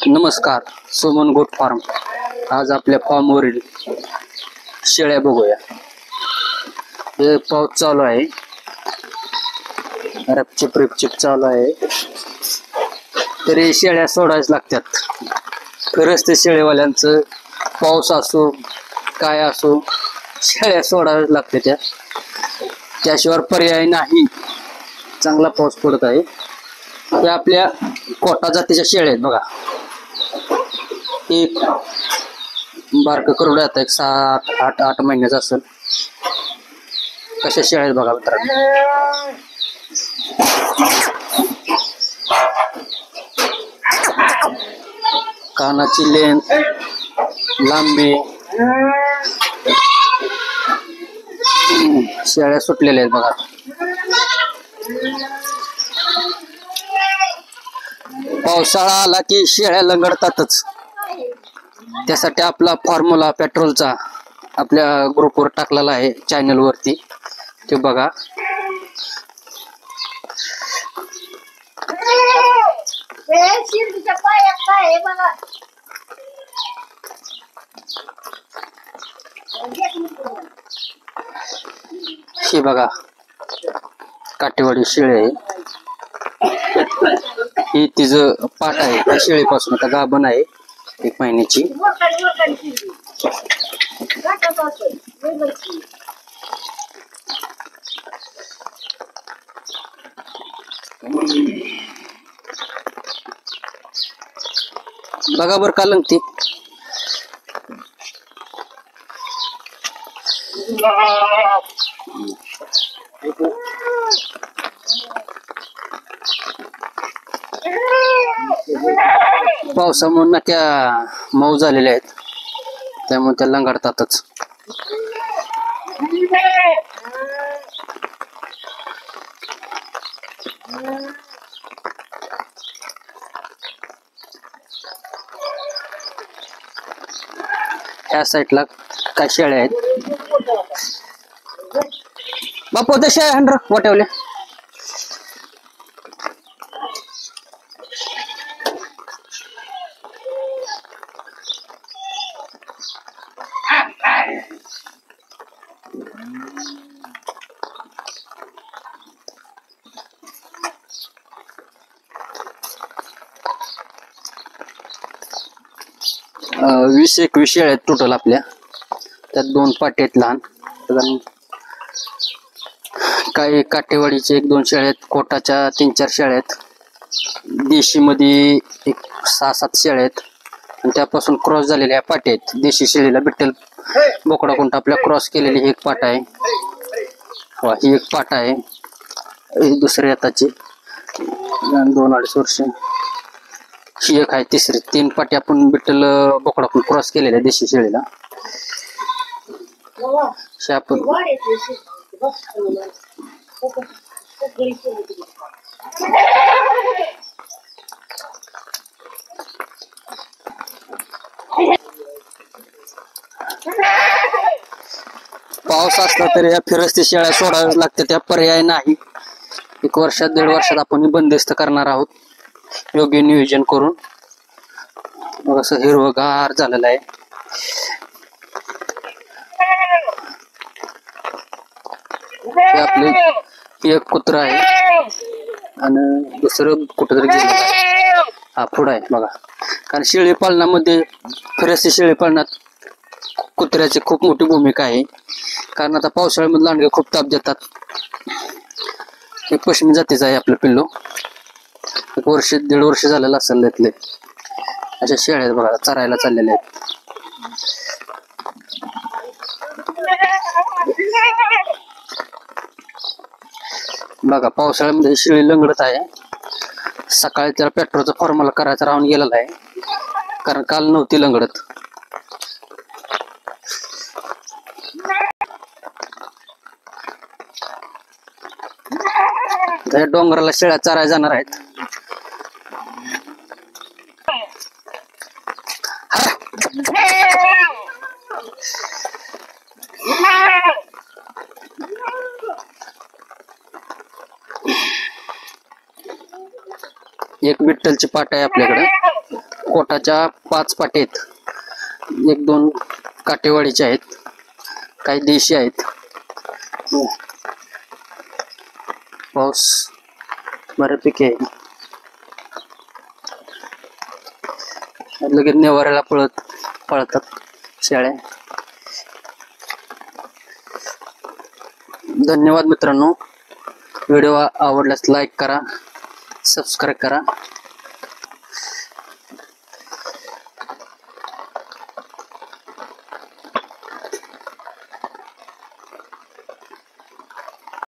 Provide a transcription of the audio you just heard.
नमस्कार, Soman goat farm. आज आपल्या फार्मवरील शेळ्या बघूया. हे पाऊस चालू आहे, रपचिप रिपचिप चालू आहे, तरी शेळ्या सोडायच लागतात. खरंच ते शेळेवाल्यांचं पाऊस असो काय असो, शेळ्या सोडाव्याच लागते. त्याशिवाय पर्याय नाही. चांगला पाऊस पडत आहे. हे आपल्या कोटा जातीच्या शेळ्या आहेत बघा. एक बारक करोड आता एक 7-8 महिन्याचा असेल. कशा शेळ्या आहेत बघा मित्रांनो. कानाची लेंथ, लांबी, शेळ्या सुटलेल्या आहेत बघा. पावसाळा आला की शेळ्या लंगडतातच. त्यासाठी आपला फॉर्म्युला पेट्रोलचा आपल्या ग्रुपवर टाकलेला आहे, चॅनल वरती, ते बघा. हे बघा काटेवाडी शेळी आहे. ही तिचं पाट आहे. त्या शेळीपासून आता गाभण आहे 1 महिन्याची. बघा बर का लंगती. पावसामुळे नाक्या मऊ झालेल्या आहेत, त्यामुळे त्या लंगाडतातच. ह्या साईडला काय शेळ्या आहेत बापू. त्या शेळ्या हंड्र वाटवल्या. वीस 21 शेळ्या आहेत टोटल आपल्या. त्यात 2 पाटे आहेत लहान. काही काटेवाडीचे 1-2 शेळ्या आहेत. कोटाच्या 3-4 शेळ्या आहेत. देशी मध्ये 6-7 शेळ्या आहेत. आणि त्यापासून क्रॉस झालेल्या पाटे आहेत. देशी शेळीला बिट्टल बोकडा कोणता आपल्या क्रॉस केलेली ही एक पाट आहे. ही एक पाट आहे. ही दुसऱ्या हाताची 2-2.5 वर्ष. ही एक आहे तिसरी. 3 पाटी आपण बिट्टल बोकडाकडून क्रॉस केलेल्या देशी शेळीला. आपण पाऊस असला तरी या फिरस्ती शेळ्या सोडाव्याच लागते. त्या पर्याय नाही. 1 वर्षात 1.5 वर्षात आपण बंदिस्त करणार आहोत योग्य नियोजन करून. मग असं हिरवगार झालेलं आहे. आपले एक कुत्रा आहे आणि दुसरं कुठंतरी गेलेलं आहे. हा पुढं आहे बघा. कारण शेळी पालनामध्ये, फिरस्ती शेळी पालनात कुत्र्याची खूप मोठी भूमिका आहे. कारण आता पावसाळ्यामध्ये लांडगे खूप ताप देतात. हे पश्चिमी जातीचं आहे आपलं पिल्लू. 1 वर्ष 1.5 वर्ष झालेलं असेल त्यातले. अशा शेळ्या आहेत बघा, चरायला चाललेले आहेत. बघा पावसाळ्यामध्ये शेळी लंगडत आहे. सकाळी त्याला पेट्रोलचा फॉर्म्युला करायचा राहून गेलेला आहे, कारण काल नव्हती लंगडत. डोंगराला शेळ्या चरायला जाणार आहेत. एक विठ्ठलची पाट आहे आपल्याकडे. कोटाच्या 5 पाटे आहेत. 1-2 काटेवाडीचे आहेत, काही देशी आहेत. पाऊस बऱ्यापैकी आहे. लगेच नेवाऱ्याला पळतात शेळ्या. धन्यवाद मित्रांनो. व्हिडिओ आवडल्यास लाईक करा, सबस्क्राईब करा.